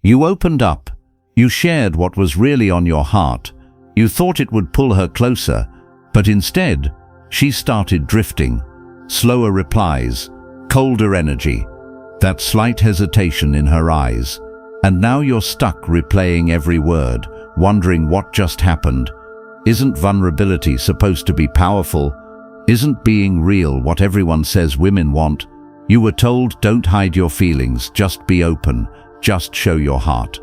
You opened up. You shared what was really on your heart. You thought it would pull her closer, but instead, she started drifting. Slower replies, colder energy, that slight hesitation in her eyes. And now you're stuck replaying every word, wondering what just happened. Isn't vulnerability supposed to be powerful? Isn't being real what everyone says women want? You were told, don't hide your feelings, just be open, just show your heart.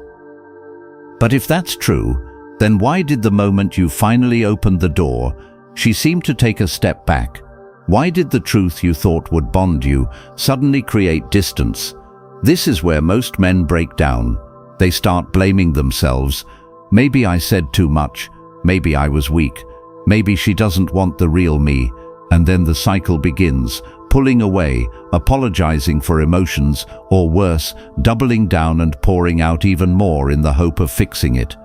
But if that's true, then why did the moment you finally opened the door, she seemed to take a step back? Why did the truth you thought would bond you suddenly create distance? This is where most men break down. They start blaming themselves. Maybe I said too much. Maybe I was weak. Maybe she doesn't want the real me. And then the cycle begins, pulling away, apologizing for emotions, or worse, doubling down and pouring out even more in the hope of fixing it.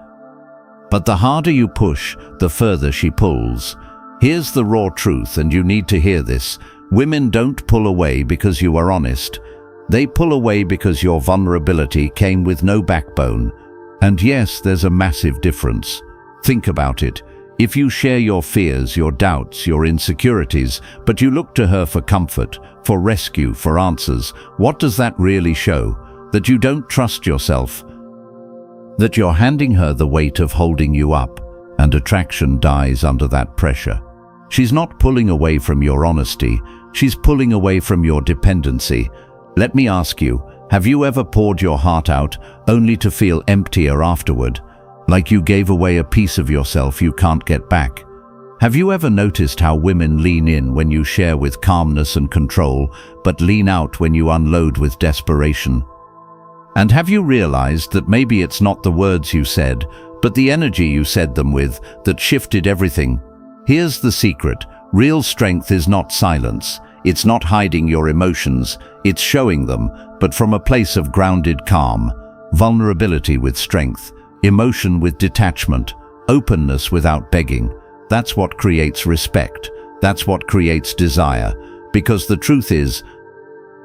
But the harder you push, the further she pulls. Here's the raw truth, and you need to hear this. Women don't pull away because you are honest. They pull away because your vulnerability came with no backbone. And yes, there's a massive difference. Think about it. If you share your fears, your doubts, your insecurities, but you look to her for comfort, for rescue, for answers, what does that really show? That you don't trust yourself. That you're handing her the weight of holding you up, and attraction dies under that pressure. She's not pulling away from your honesty, she's pulling away from your dependency. Let me ask you, have you ever poured your heart out only to feel emptier afterward? Like you gave away a piece of yourself you can't get back? Have you ever noticed how women lean in when you share with calmness and control, but lean out when you unload with desperation? And have you realized that maybe it's not the words you said, but the energy you said them with that shifted everything? Here's the secret. Real strength is not silence. It's not hiding your emotions. It's showing them, but from a place of grounded calm. Vulnerability with strength. Emotion with detachment. Openness without begging. That's what creates respect. That's what creates desire. Because the truth is,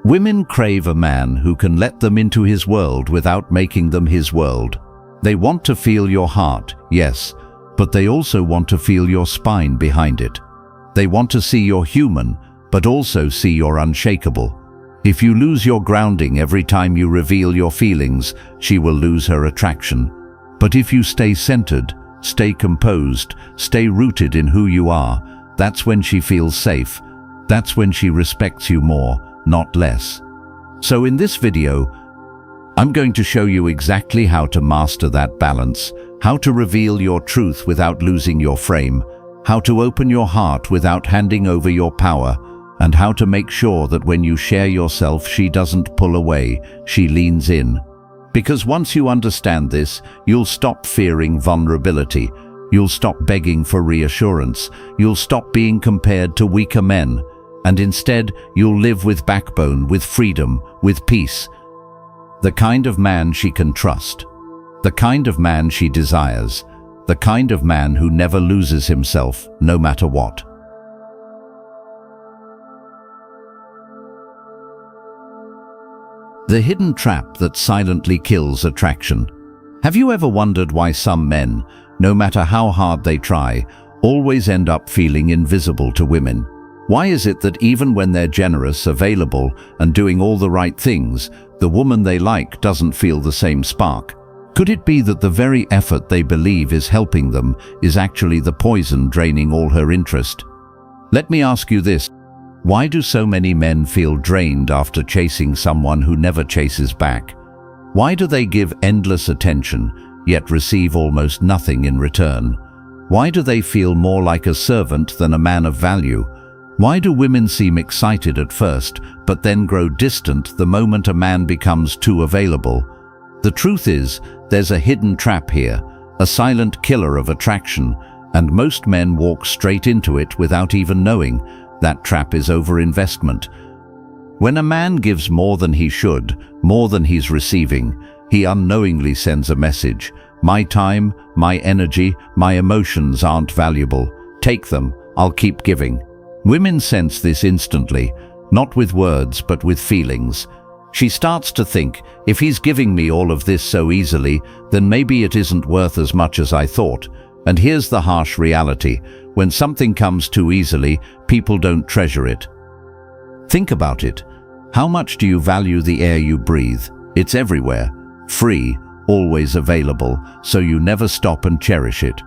women crave a man who can let them into his world without making them his world. They want to feel your heart, yes, but they also want to feel your spine behind it. They want to see you're human, but also see you're unshakable. If you lose your grounding every time you reveal your feelings, she will lose her attraction. But if you stay centered, stay composed, stay rooted in who you are, that's when she feels safe. That's when she respects you more, not less. So in this video, I'm going to show you exactly how to master that balance, how to reveal your truth without losing your frame, how to open your heart without handing over your power, and how to make sure that when you share yourself, she doesn't pull away, she leans in. Because once you understand this, you'll stop fearing vulnerability. You'll stop begging for reassurance. You'll stop being compared to weaker men. And instead, you'll live with backbone, with freedom, with peace. The kind of man she can trust. The kind of man she desires. The kind of man who never loses himself, no matter what. The hidden trap that silently kills attraction. Have you ever wondered why some men, no matter how hard they try, always end up feeling invisible to women? Why is it that even when they're generous, available, and doing all the right things, the woman they like doesn't feel the same spark? Could it be that the very effort they believe is helping them is actually the poison draining all her interest? Let me ask you this. Why do so many men feel drained after chasing someone who never chases back? Why do they give endless attention, yet receive almost nothing in return? Why do they feel more like a servant than a man of value? Why do women seem excited at first, but then grow distant the moment a man becomes too available? The truth is, there's a hidden trap here, a silent killer of attraction, and most men walk straight into it without even knowing. That trap is overinvestment. When a man gives more than he should, more than he's receiving, he unknowingly sends a message. My time, my energy, my emotions aren't valuable. Take them, I'll keep giving. Women sense this instantly, not with words but with feelings. She starts to think, if he's giving me all of this so easily, then maybe it isn't worth as much as I thought. And here's the harsh reality. When something comes too easily, people don't treasure it. Think about it. How much do you value the air you breathe? It's everywhere, free, always available, so you never stop and cherish it.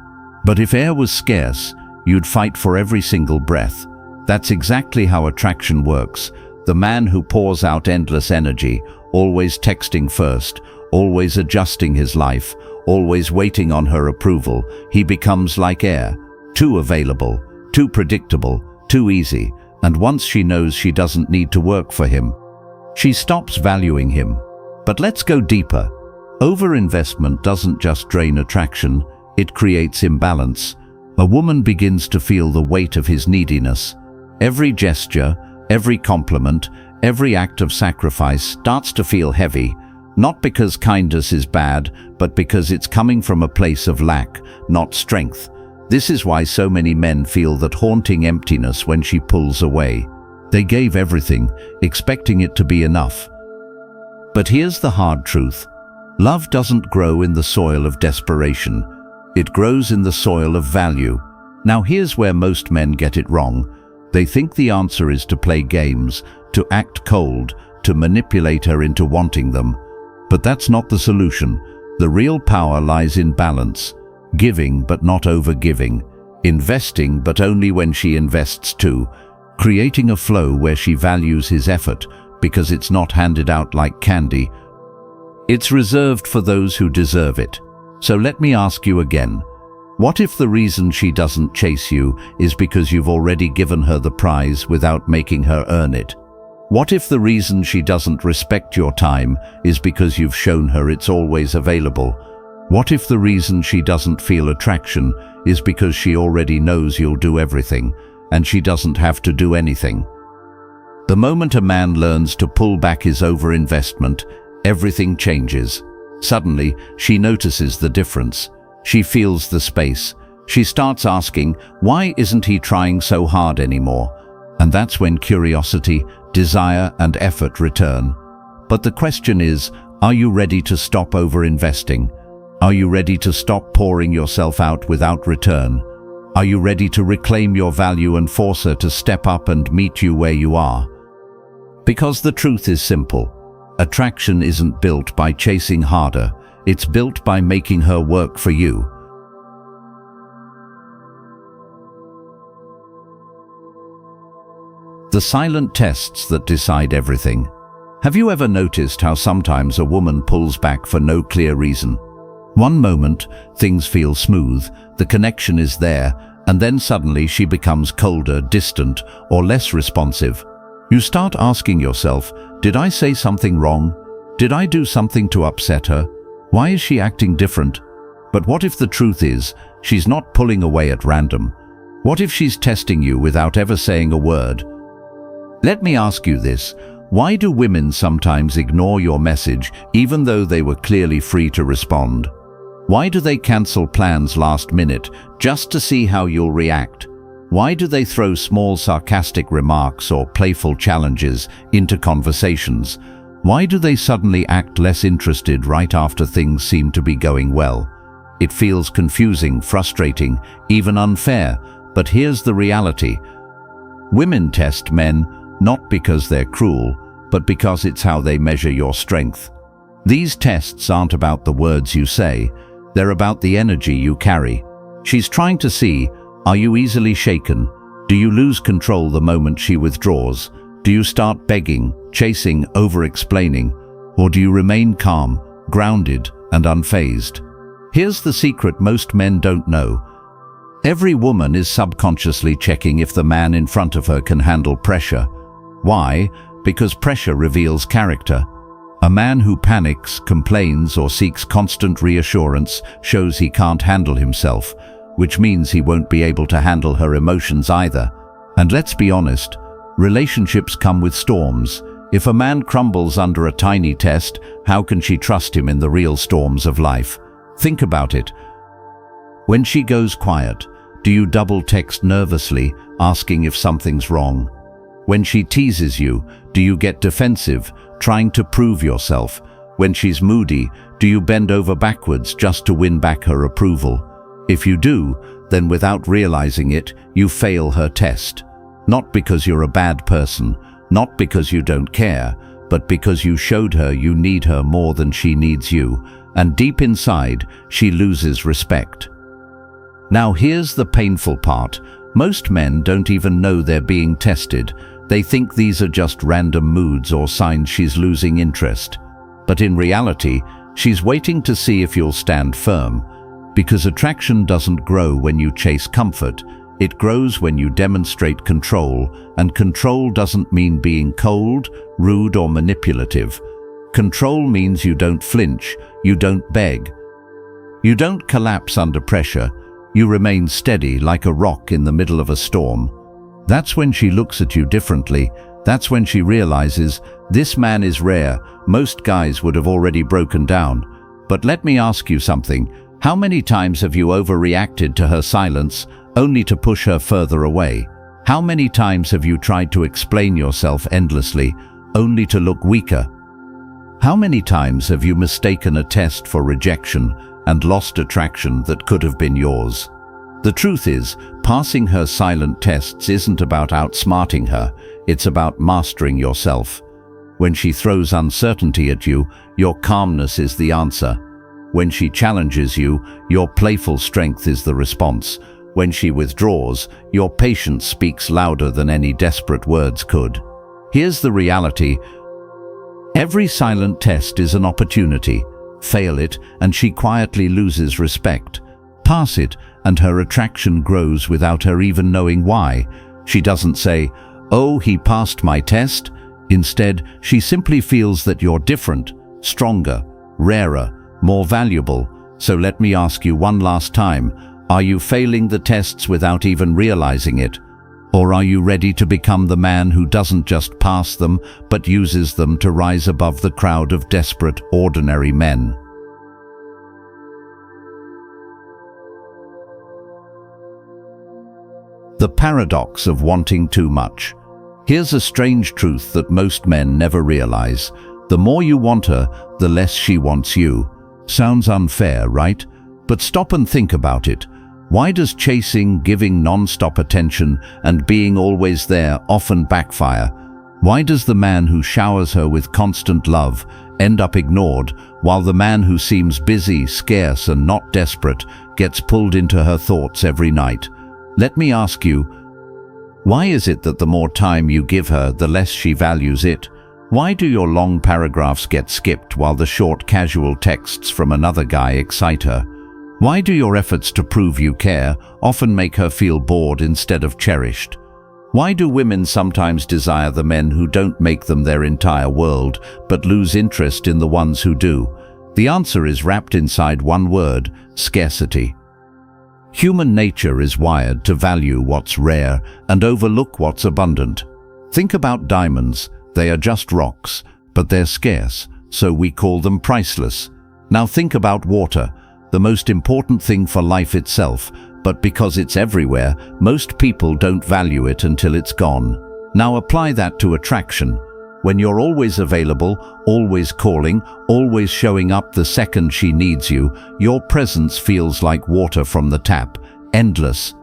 But if air was scarce, you'd fight for every single breath. That's exactly how attraction works. The man who pours out endless energy, always texting first, always adjusting his life, always waiting on her approval, he becomes like air, too available, too predictable, too easy. And once she knows she doesn't need to work for him, she stops valuing him. But let's go deeper. Overinvestment doesn't just drain attraction, it creates imbalance. A woman begins to feel the weight of his neediness. Every gesture, every compliment, every act of sacrifice starts to feel heavy, not because kindness is bad, but because it's coming from a place of lack, not strength. This is why so many men feel that haunting emptiness when she pulls away. They gave everything, expecting it to be enough. But here's the hard truth. Love doesn't grow in the soil of desperation. It grows in the soil of value. Now here's where most men get it wrong. They think the answer is to play games, to act cold, to manipulate her into wanting them. But that's not the solution. The real power lies in balance. Giving but not overgiving. Investing but only when she invests too. Creating a flow where she values his effort because it's not handed out like candy. It's reserved for those who deserve it. So let me ask you again. What if the reason she doesn't chase you is because you've already given her the prize without making her earn it? What if the reason she doesn't respect your time is because you've shown her it's always available? What if the reason she doesn't feel attraction is because she already knows you'll do everything, and she doesn't have to do anything? The moment a man learns to pull back his overinvestment, everything changes. Suddenly, she notices the difference. She feels the space. She starts asking, why isn't he trying so hard anymore? And that's when curiosity, desire, and effort return. But the question is, are you ready to stop overinvesting? Are you ready to stop pouring yourself out without return? Are you ready to reclaim your value and force her to step up and meet you where you are? Because the truth is simple. Attraction isn't built by chasing harder. It's built by making her work for you. The silent tests that decide everything. Have you ever noticed how sometimes a woman pulls back for no clear reason? One moment, things feel smooth, the connection is there, and then suddenly she becomes colder, distant, or less responsive. You start asking yourself, did I say something wrong? Did I do something to upset her? Why is she acting different? But what if the truth is, she's not pulling away at random? What if she's testing you without ever saying a word? Let me ask you this. Why do women sometimes ignore your message even though they were clearly free to respond? Why do they cancel plans last minute just to see how you'll react? Why do they throw small sarcastic remarks or playful challenges into conversations? Why do they suddenly act less interested right after things seem to be going well? It feels confusing, frustrating, even unfair, but here's the reality. Women test men not because they're cruel, but because it's how they measure your strength. These tests aren't about the words you say, they're about the energy you carry. She's trying to see, are you easily shaken? Do you lose control the moment she withdraws? Do you start begging, chasing, over-explaining? Or do you remain calm, grounded, and unfazed? Here's the secret most men don't know. Every woman is subconsciously checking if the man in front of her can handle pressure. Why? Because pressure reveals character. A man who panics, complains, or seeks constant reassurance shows he can't handle himself, which means he won't be able to handle her emotions either. And let's be honest, relationships come with storms. If a man crumbles under a tiny test, how can she trust him in the real storms of life? Think about it. When she goes quiet, do you double text nervously, asking if something's wrong? When she teases you, do you get defensive, trying to prove yourself? When she's moody, do you bend over backwards just to win back her approval? If you do, then without realizing it, you fail her test. Not because you're a bad person, not because you don't care, but because you showed her you need her more than she needs you, and deep inside, she loses respect. Now here's the painful part. Most men don't even know they're being tested. They think these are just random moods or signs she's losing interest. But in reality, she's waiting to see if you'll stand firm. Because attraction doesn't grow when you chase comfort. It grows when you demonstrate control, and control doesn't mean being cold, rude, or manipulative. Control means you don't flinch, you don't beg. You don't collapse under pressure. You remain steady like a rock in the middle of a storm. That's when she looks at you differently. That's when she realizes, this man is rare. Most guys would have already broken down. But let me ask you something. How many times have you overreacted to her silence, only to push her further away? How many times have you tried to explain yourself endlessly, only to look weaker? How many times have you mistaken a test for rejection and lost attraction that could have been yours? The truth is, passing her silent tests isn't about outsmarting her, it's about mastering yourself. When she throws uncertainty at you, your calmness is the answer. When she challenges you, your playful strength is the response. When she withdraws, your patience speaks louder than any desperate words could. Here's the reality. Every silent test is an opportunity. Fail it, and she quietly loses respect. Pass it, and her attraction grows without her even knowing why. She doesn't say, "Oh, he passed my test." Instead, she simply feels that you're different, stronger, rarer, more valuable. So let me ask you one last time. Are you failing the tests without even realizing it? Or are you ready to become the man who doesn't just pass them, but uses them to rise above the crowd of desperate, ordinary men? The paradox of wanting too much. Here's a strange truth that most men never realize. The more you want her, the less she wants you. Sounds unfair, right? But stop and think about it. Why does chasing, giving non-stop attention, and being always there often backfire? Why does the man who showers her with constant love end up ignored, while the man who seems busy, scarce, and not desperate gets pulled into her thoughts every night? Let me ask you, why is it that the more time you give her, the less she values it? Why do your long paragraphs get skipped while the short, casual texts from another guy excite her? Why do your efforts to prove you care often make her feel bored instead of cherished? Why do women sometimes desire the men who don't make them their entire world, but lose interest in the ones who do? The answer is wrapped inside one word: scarcity. Human nature is wired to value what's rare and overlook what's abundant. Think about diamonds. They are just rocks, but they're scarce, so we call them priceless. Now think about water, the most important thing for life itself, but because it's everywhere, most people don't value it until it's gone. Now apply that to attraction. When you're always available, always calling, always showing up the second she needs you, your presence feels like water from the tap, endless.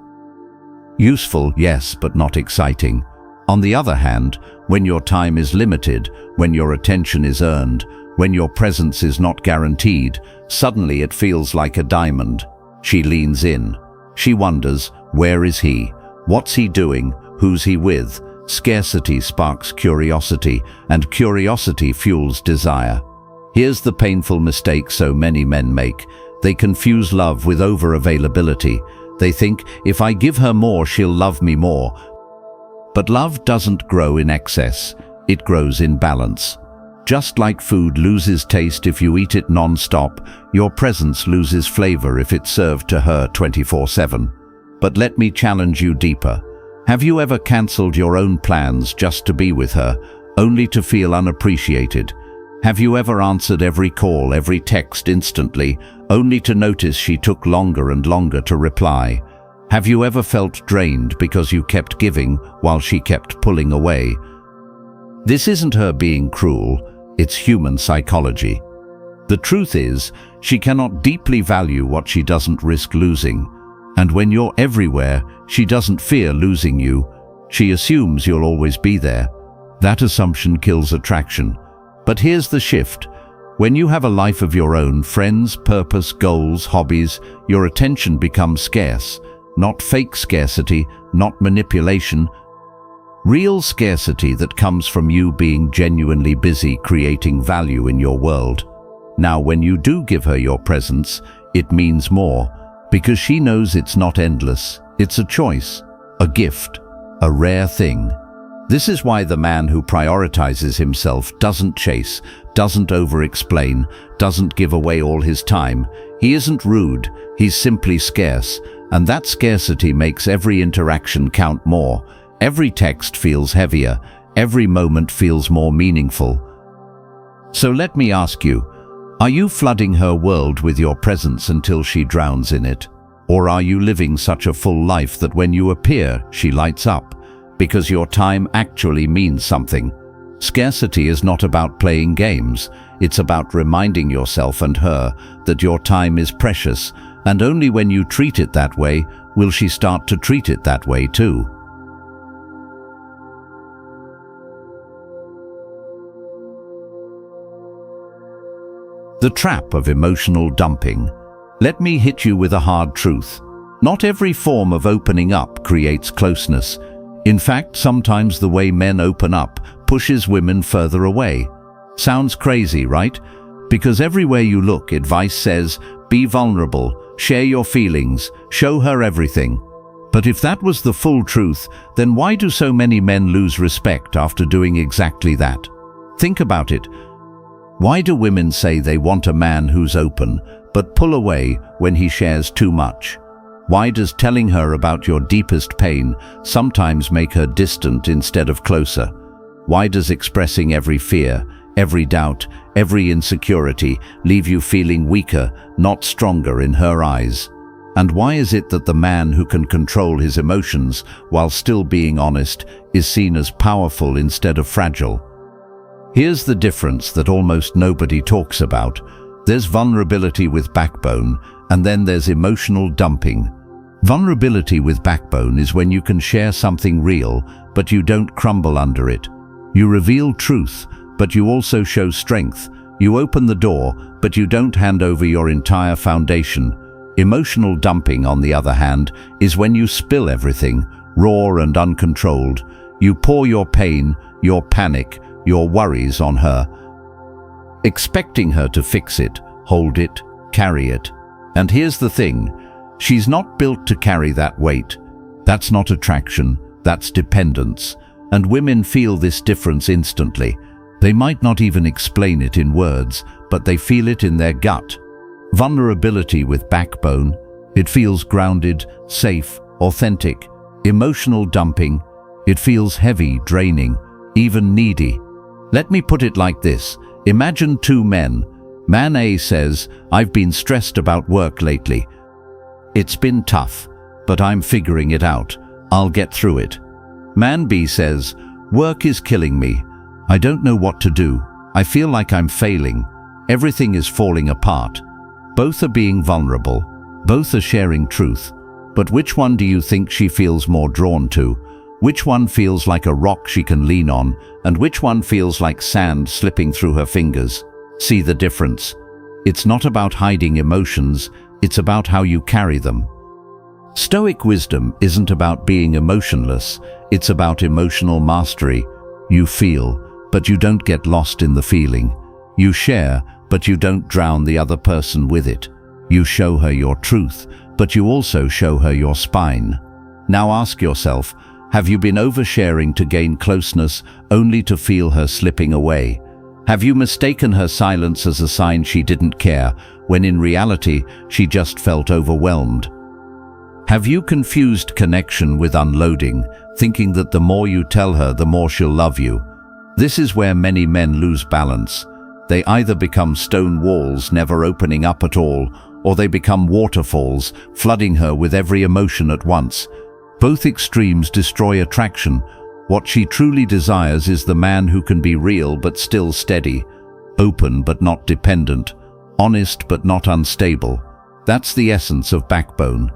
Useful, yes, but not exciting. On the other hand, when your time is limited, when your attention is earned, when your presence is not guaranteed, suddenly it feels like a diamond. She leans in. She wonders, where is he? What's he doing? Who's he with? Scarcity sparks curiosity, and curiosity fuels desire. Here's the painful mistake so many men make. They confuse love with over-availability. They think, if I give her more, she'll love me more. But love doesn't grow in excess. It grows in balance. Just like food loses taste if you eat it non-stop, your presence loses flavor if it's served to her 24/7. But let me challenge you deeper. Have you ever cancelled your own plans just to be with her, only to feel unappreciated? Have you ever answered every call, every text instantly, only to notice she took longer and longer to reply? Have you ever felt drained because you kept giving while she kept pulling away? This isn't her being cruel, it's human psychology. The truth is, she cannot deeply value what she doesn't risk losing. And when you're everywhere, she doesn't fear losing you. She assumes you'll always be there. That assumption kills attraction. But here's the shift. When you have a life of your own, friends, purpose, goals, hobbies, your attention becomes scarce. Not fake scarcity, not manipulation. Real scarcity that comes from you being genuinely busy creating value in your world. Now, when you do give her your presence, it means more, because she knows it's not endless. It's a choice, a gift, a rare thing. This is why the man who prioritizes himself doesn't chase, doesn't over-explain, doesn't give away all his time. He isn't rude, he's simply scarce, and that scarcity makes every interaction count more. Every text feels heavier, every moment feels more meaningful. So let me ask you, are you flooding her world with your presence until she drowns in it? Or are you living such a full life that when you appear, she lights up? Because your time actually means something. Scarcity is not about playing games. It's about reminding yourself and her that your time is precious, and only when you treat it that way will she start to treat it that way too. The trap of emotional dumping. Let me hit you with a hard truth. Not every form of opening up creates closeness. In fact, sometimes the way men open up pushes women further away. Sounds crazy, right? Because everywhere you look, advice says, be vulnerable, share your feelings, show her everything. But if that was the full truth, then why do so many men lose respect after doing exactly that? Think about it. Why do women say they want a man who's open, but pull away when he shares too much? Why does telling her about your deepest pain sometimes make her distant instead of closer? Why does expressing every fear, every doubt, every insecurity leave you feeling weaker, not stronger in her eyes? And why is it that the man who can control his emotions while still being honest is seen as powerful instead of fragile? Here's the difference that almost nobody talks about. There's vulnerability with backbone, and then there's emotional dumping. Vulnerability with backbone is when you can share something real, but you don't crumble under it. You reveal truth, but you also show strength. You open the door, but you don't hand over your entire foundation. Emotional dumping, on the other hand, is when you spill everything, raw and uncontrolled. You pour your pain, your panic, your worries on her, expecting her to fix it, hold it, carry it. And here's the thing, she's not built to carry that weight. That's not attraction, that's dependence. And women feel this difference instantly. They might not even explain it in words, but they feel it in their gut. Vulnerability with backbone, it feels grounded, safe, authentic. Emotional dumping, it feels heavy, draining, even needy. Let me put it like this. Imagine two men. Man A says, I've been stressed about work lately. It's been tough, but I'm figuring it out. I'll get through it. Man B says, work is killing me. I don't know what to do. I feel like I'm failing. Everything is falling apart. Both are being vulnerable. Both are sharing truth. But which one do you think she feels more drawn to? Which one feels like a rock she can lean on, and which one feels like sand slipping through her fingers? See the difference? It's not about hiding emotions, it's about how you carry them. Stoic wisdom isn't about being emotionless, it's about emotional mastery. You feel, but you don't get lost in the feeling. You share, but you don't drown the other person with it. You show her your truth, but you also show her your spine. Now ask yourself, have you been oversharing to gain closeness only to feel her slipping away? Have you mistaken her silence as a sign she didn't care, when in reality she just felt overwhelmed? Have you confused connection with unloading, thinking that the more you tell her, the more she'll love you? This is where many men lose balance. They either become stone walls, never opening up at all, or they become waterfalls, flooding her with every emotion at once. Both extremes destroy attraction. What she truly desires is the man who can be real but still steady, open but not dependent, honest but not unstable. That's the essence of backbone.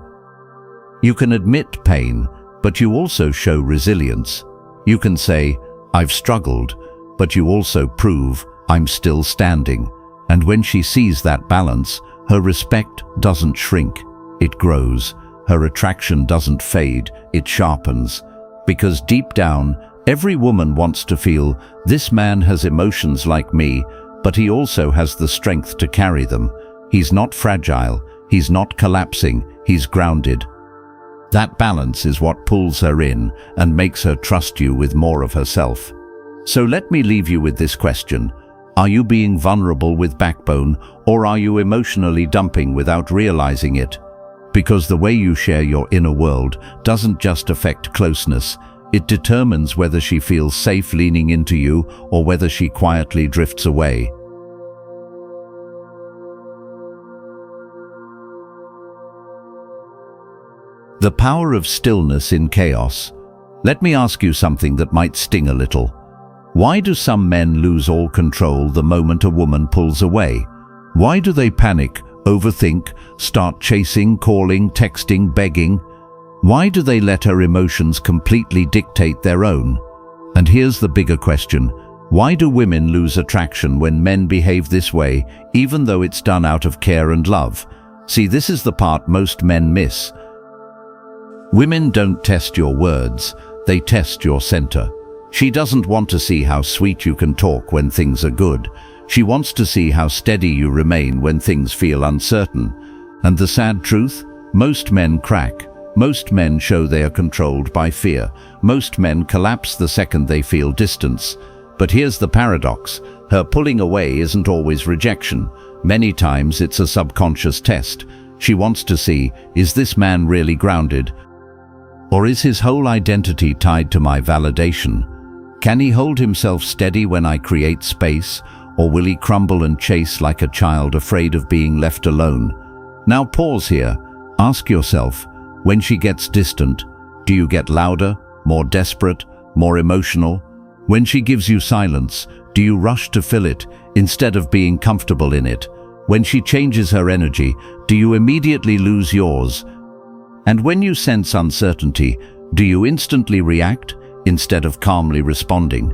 You can admit pain, but you also show resilience. You can say, "I've struggled," but you also prove, "I'm still standing." And when she sees that balance, her respect doesn't shrink, it grows. Her attraction doesn't fade, it sharpens. Because deep down, every woman wants to feel, "This man has emotions like me, but he also has the strength to carry them. He's not fragile, he's not collapsing, he's grounded." That balance is what pulls her in and makes her trust you with more of herself. So let me leave you with this question. Are you being vulnerable with backbone, or are you emotionally dumping without realizing it? Because the way you share your inner world doesn't just affect closeness, it determines whether she feels safe leaning into you or whether she quietly drifts away. The power of stillness in chaos. Let me ask you something that might sting a little. Why do some men lose all control the moment a woman pulls away? Why do they panic, overthink, start chasing, calling, texting, begging? Why do they let her emotions completely dictate their own? And here's the bigger question. Why do women lose attraction when men behave this way, even though it's done out of care and love? See, this is the part most men miss. Women don't test your words, they test your center. She doesn't want to see how sweet you can talk when things are good. She wants to see how steady you remain when things feel uncertain. And the sad truth? Most men crack. Most men show they are controlled by fear. Most men collapse the second they feel distance. But here's the paradox. Her pulling away isn't always rejection. Many times it's a subconscious test. She wants to see, is this man really grounded? Or is his whole identity tied to my validation? Can he hold himself steady when I create space, or will he crumble and chase like a child afraid of being left alone? Now pause here. Ask yourself, when she gets distant, do you get louder, more desperate, more emotional? When she gives you silence, do you rush to fill it instead of being comfortable in it? When she changes her energy, do you immediately lose yours? And when you sense uncertainty, do you instantly react instead of calmly responding?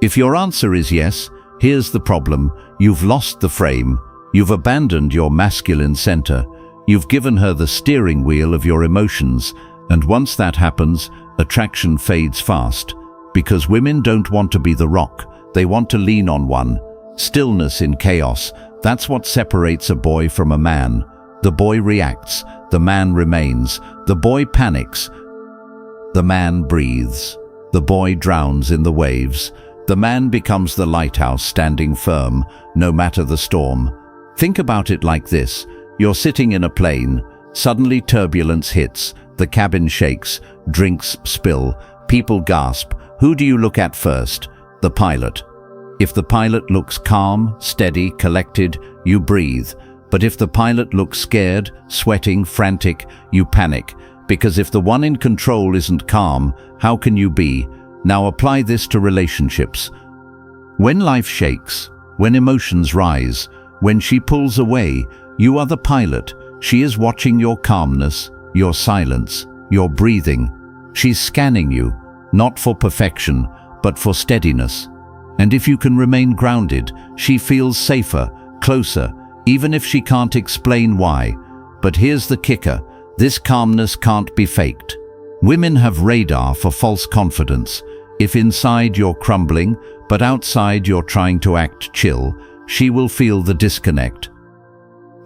If your answer is yes, here's the problem. You've lost the frame. You've abandoned your masculine center. You've given her the steering wheel of your emotions. And once that happens, attraction fades fast. Because women don't want to be the rock. They want to lean on one. Stillness in chaos. That's what separates a boy from a man. The boy reacts. The man remains. The boy panics. The man breathes. The boy drowns in the waves. The man becomes the lighthouse standing firm, no matter the storm. Think about it like this. You're sitting in a plane. Suddenly turbulence hits. The cabin shakes. Drinks spill. People gasp. Who do you look at first? The pilot. If the pilot looks calm, steady, collected, you breathe. But if the pilot looks scared, sweating, frantic, you panic. Because if the one in control isn't calm, how can you be? Now apply this to relationships. When life shakes, when emotions rise, when she pulls away, you are the pilot. She is watching your calmness, your silence, your breathing. She's scanning you, not for perfection, but for steadiness. And if you can remain grounded, she feels safer, closer, even if she can't explain why. But here's the kicker. This calmness can't be faked. Women have radar for false confidence. If inside you're crumbling, but outside you're trying to act chill, she will feel the disconnect.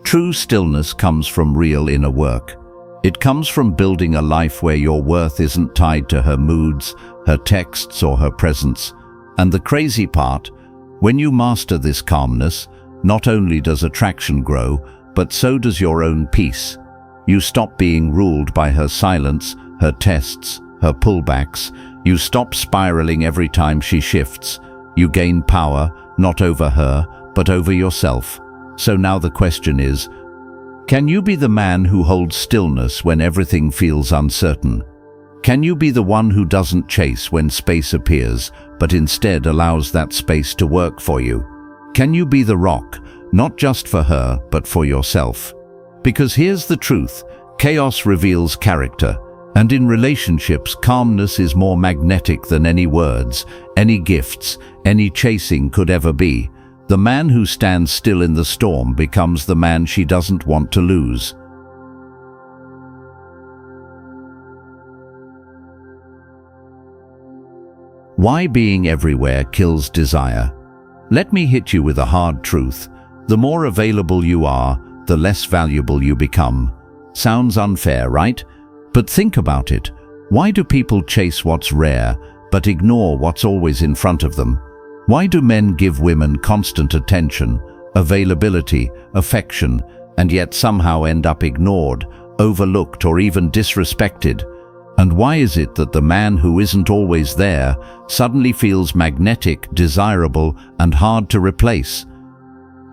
True stillness comes from real inner work. It comes from building a life where your worth isn't tied to her moods, her texts, or her presence. And the crazy part, when you master this calmness, not only does attraction grow, but so does your own peace. You stop being ruled by her silence, her tests, her pullbacks. You stop spiraling every time she shifts. You gain power, not over her, but over yourself. So now the question is, Can you be the man who holds stillness when everything feels uncertain? Can you be the one who doesn't chase when space appears, but instead allows that space to work for you? Can you be the rock, not just for her, but for yourself? Because here's the truth, chaos reveals character, and in relationships, calmness is more magnetic than any words, any gifts, any chasing could ever be. The man who stands still in the storm becomes the man she doesn't want to lose. Why being everywhere kills desire? Let me hit you with a hard truth. The more available you are, the less valuable you become. Sounds unfair, right? But think about it. Why do people chase what's rare, but ignore what's always in front of them? Why do men give women constant attention, availability, affection, and yet somehow end up ignored, overlooked, or even disrespected? And why is it that the man who isn't always there suddenly feels magnetic, desirable, and hard to replace?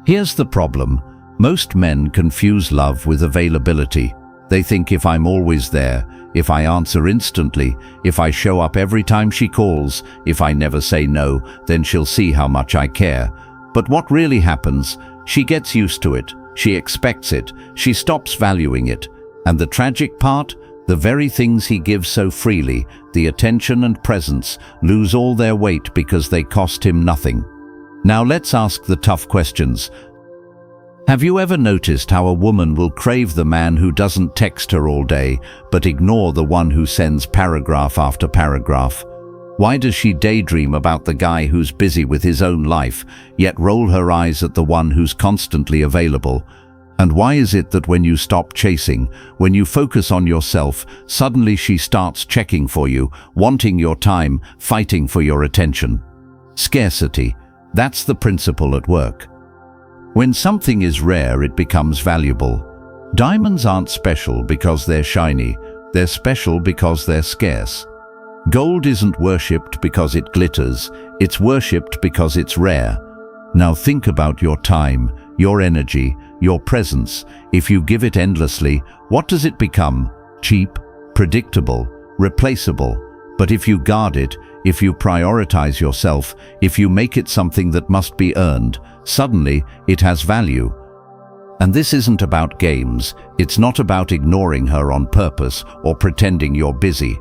Here's the problem. Most men confuse love with availability. They think if I'm always there, if I answer instantly, if I show up every time she calls, if I never say no, then she'll see how much I care. But what really happens? She gets used to it. She expects it. She stops valuing it. And the tragic part? The very things he gives so freely, the attention and presence, lose all their weight because they cost him nothing. Now let's ask the tough questions. Have you ever noticed how a woman will crave the man who doesn't text her all day, but ignore the one who sends paragraph after paragraph? Why does she daydream about the guy who's busy with his own life, yet roll her eyes at the one who's constantly available? And why is it that when you stop chasing, when you focus on yourself, suddenly she starts checking for you, wanting your time, fighting for your attention? Scarcity. That's the principle at work. When something is rare, it becomes valuable. Diamonds aren't special because they're shiny. They're special because they're scarce. Gold isn't worshipped because it glitters. It's worshipped because it's rare. Now think about your time, your energy, your presence. If you give it endlessly, what does it become? Cheap, predictable, replaceable. But if you guard it, if you prioritize yourself, if you make it something that must be earned, suddenly it has value. And this isn't about games. It's not about ignoring her on purpose or pretending you're busy.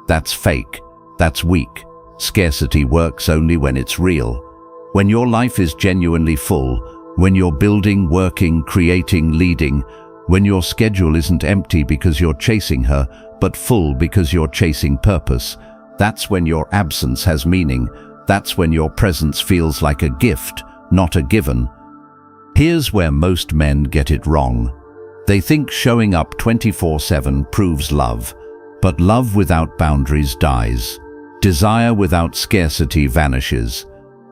That's fake. That's weak. Scarcity works only when it's real. When your life is genuinely full, when you're building, working, creating, leading, when your schedule isn't empty because you're chasing her, but full because you're chasing purpose, that's when your absence has meaning. That's when your presence feels like a gift, not a given. Here's where most men get it wrong. They think showing up 24/7 proves love, but love without boundaries dies. Desire without scarcity vanishes.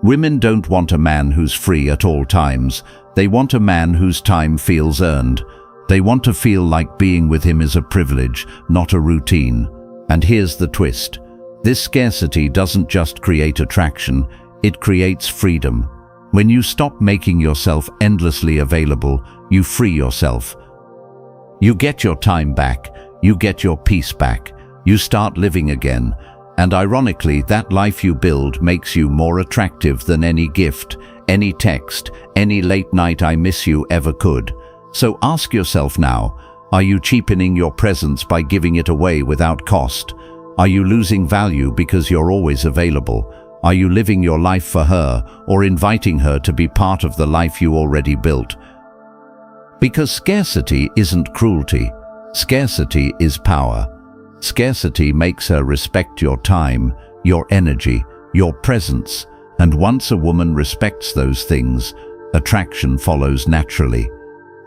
Women don't want a man who's free at all times. They want a man whose time feels earned. They want to feel like being with him is a privilege, not a routine. And here's the twist. This scarcity doesn't just create attraction, it creates freedom. When you stop making yourself endlessly available, you free yourself. You get your time back, you get your peace back, you start living again. And ironically, that life you build makes you more attractive than any gift, any text, any late night I miss you ever could. So ask yourself now, are you cheapening your presence by giving it away without cost? Are you losing value because you're always available? Are you living your life for her or inviting her to be part of the life you already built? Because scarcity isn't cruelty. Scarcity is power. Scarcity makes her respect your time, your energy, your presence, and once a woman respects those things, attraction follows naturally.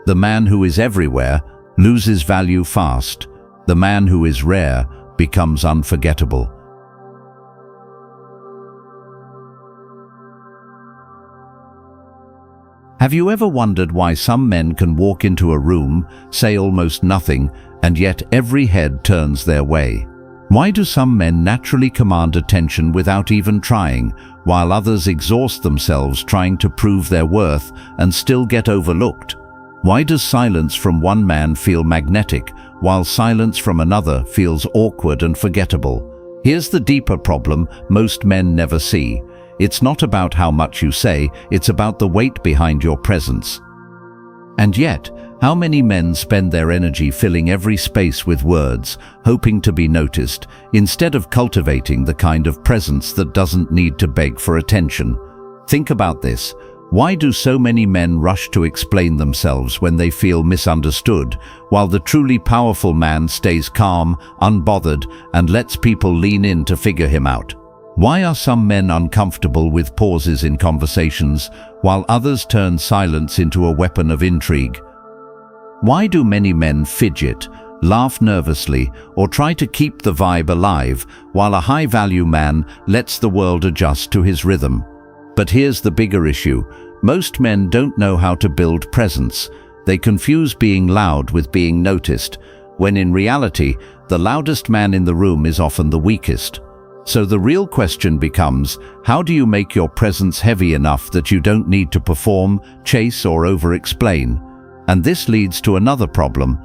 The man who is everywhere loses value fast. The man who is rare becomes unforgettable. Have you ever wondered why some men can walk into a room, say almost nothing, and yet every head turns their way? Why do some men naturally command attention without even trying, while others exhaust themselves trying to prove their worth and still get overlooked? Why does silence from one man feel magnetic, while silence from another feels awkward and forgettable? Here's the deeper problem most men never see. It's not about how much you say, it's about the weight behind your presence. And yet, how many men spend their energy filling every space with words, hoping to be noticed, instead of cultivating the kind of presence that doesn't need to beg for attention? Think about this. Why do so many men rush to explain themselves when they feel misunderstood, while the truly powerful man stays calm, unbothered, and lets people lean in to figure him out? Why are some men uncomfortable with pauses in conversations, while others turn silence into a weapon of intrigue? Why do many men fidget, laugh nervously, or try to keep the vibe alive, while a high-value man lets the world adjust to his rhythm? But here's the bigger issue. Most men don't know how to build presence. They confuse being loud with being noticed, when in reality, the loudest man in the room is often the weakest. So the real question becomes, how do you make your presence heavy enough that you don't need to perform, chase, or over-explain? And this leads to another problem.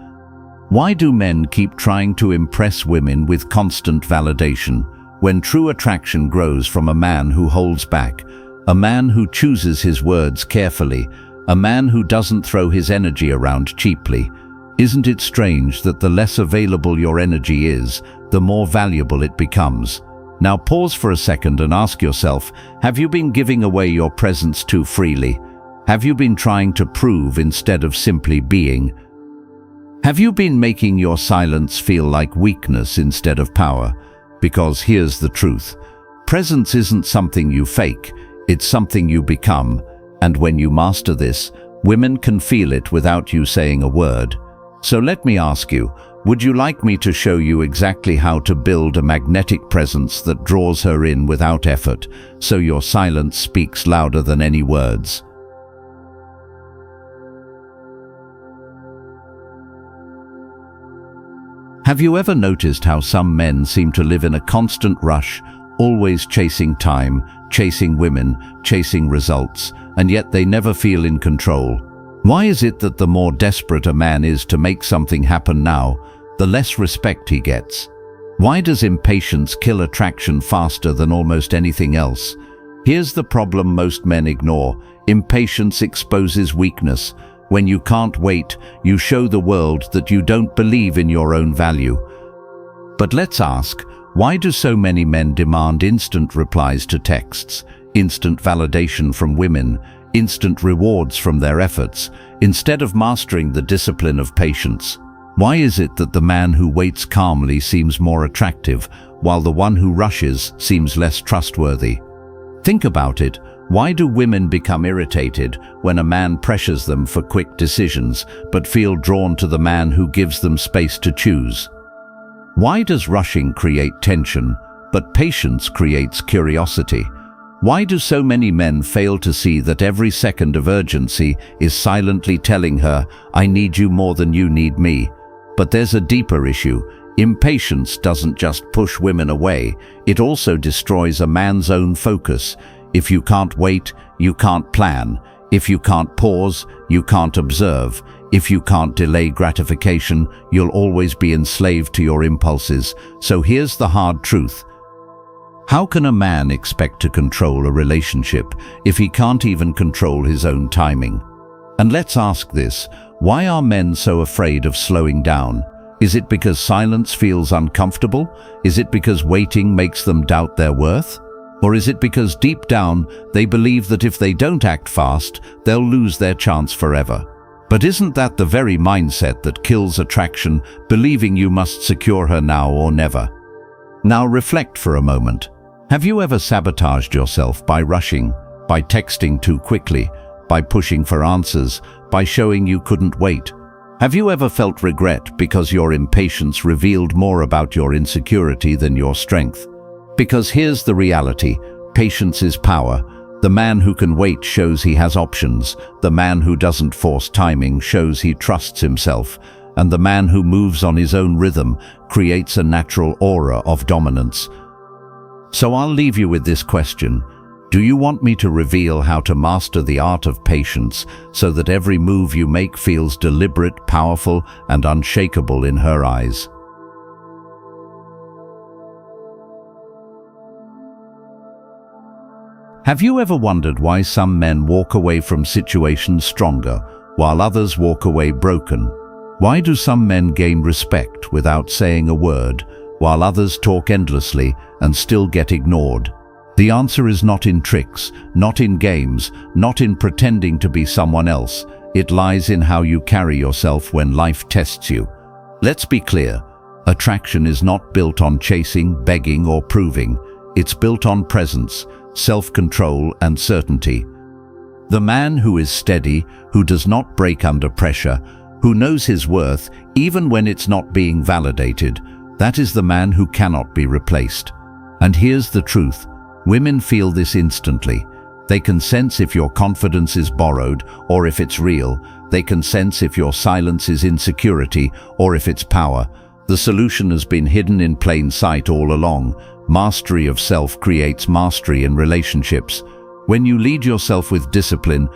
Why do men keep trying to impress women with constant validation, when true attraction grows from a man who holds back, a man who chooses his words carefully, a man who doesn't throw his energy around cheaply? Isn't it strange that the less available your energy is, the more valuable it becomes? Now pause for a second and ask yourself, have you been giving away your presence too freely? Have you been trying to prove instead of simply being? Have you been making your silence feel like weakness instead of power? Because here's the truth. Presence isn't something you fake, it's something you become. And when you master this, women can feel it without you saying a word. So let me ask you, would you like me to show you exactly how to build a magnetic presence that draws her in without effort, so your silence speaks louder than any words? Have you ever noticed how some men seem to live in a constant rush, always chasing time, chasing women, chasing results, and yet they never feel in control? Why is it that the more desperate a man is to make something happen now, the less respect he gets? Why does impatience kill attraction faster than almost anything else? Here's the problem most men ignore. Impatience exposes weakness. When you can't wait, you show the world that you don't believe in your own value. But let's ask, why do so many men demand instant replies to texts, instant validation from women, instant rewards from their efforts, instead of mastering the discipline of patience? Why is it that the man who waits calmly seems more attractive, while the one who rushes seems less trustworthy? Think about it. Why do women become irritated when a man pressures them for quick decisions, but feel drawn to the man who gives them space to choose? Why does rushing create tension, but patience creates curiosity? Why do so many men fail to see that every second of urgency is silently telling her, "I need you more than you need me"? But there's a deeper issue. Impatience doesn't just push women away, it also destroys a man's own focus. If you can't wait, you can't plan. If you can't pause, you can't observe. If you can't delay gratification, you'll always be enslaved to your impulses. So here's the hard truth. How can a man expect to control a relationship if he can't even control his own timing? And let's ask this, why are men so afraid of slowing down? Is it because silence feels uncomfortable? Is it because waiting makes them doubt their worth? Or is it because deep down they believe that if they don't act fast, they'll lose their chance forever? But isn't that the very mindset that kills attraction, believing you must secure her now or never? Now reflect for a moment. Have you ever sabotaged yourself by rushing, by texting too quickly, by pushing for answers, by showing you couldn't wait? Have you ever felt regret because your impatience revealed more about your insecurity than your strength? Because here's the reality, patience is power. The man who can wait shows he has options. The man who doesn't force timing shows he trusts himself. And the man who moves on his own rhythm creates a natural aura of dominance. So I'll leave you with this question. Do you want me to reveal how to master the art of patience so that every move you make feels deliberate, powerful, and unshakable in her eyes? Have you ever wondered why some men walk away from situations stronger, while others walk away broken? Why do some men gain respect without saying a word, while others talk endlessly and still get ignored? The answer is not in tricks, not in games, not in pretending to be someone else. It lies in how you carry yourself when life tests you. Let's be clear. Attraction is not built on chasing, begging, or proving. It's built on presence, self-control, and certainty. The man who is steady, who does not break under pressure, who knows his worth even when it's not being validated, that is the man who cannot be replaced. And here's the truth. Women feel this instantly. They can sense if your confidence is borrowed or if it's real. They can sense if your silence is insecurity or if it's power. The solution has been hidden in plain sight all along. Mastery of self creates mastery in relationships. When you lead yourself with discipline,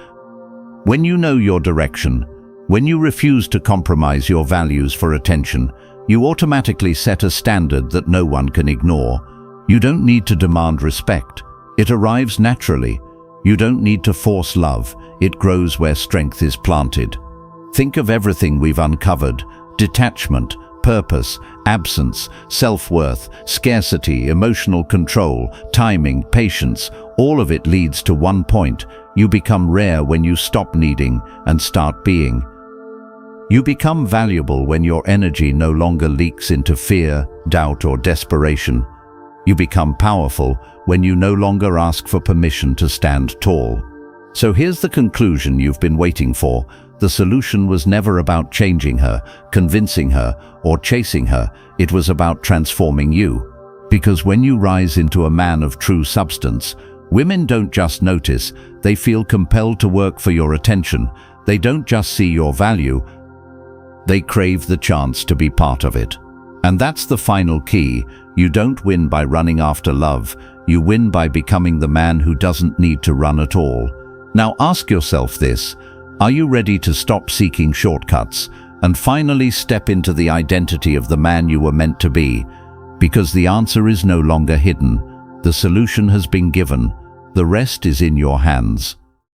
when you know your direction, when you refuse to compromise your values for attention, you automatically set a standard that no one can ignore. You don't need to demand respect. It arrives naturally. You don't need to force love. It grows where strength is planted. Think of everything we've uncovered: detachment, purpose, absence, self-worth, scarcity, emotional control, timing, patience. All of it leads to one point. You become rare when you stop needing and start being. You become valuable when your energy no longer leaks into fear, doubt, or desperation. You become powerful when you no longer ask for permission to stand tall. So here's the conclusion you've been waiting for. The solution was never about changing her, convincing her, or chasing her. It was about transforming you. Because when you rise into a man of true substance, women don't just notice, they feel compelled to work for your attention. They don't just see your value, they crave the chance to be part of it. And that's the final key. You don't win by running after love. You win by becoming the man who doesn't need to run at all. Now ask yourself this: are you ready to stop seeking shortcuts and finally step into the identity of the man you were meant to be? Because the answer is no longer hidden. The solution has been given. The rest is in your hands.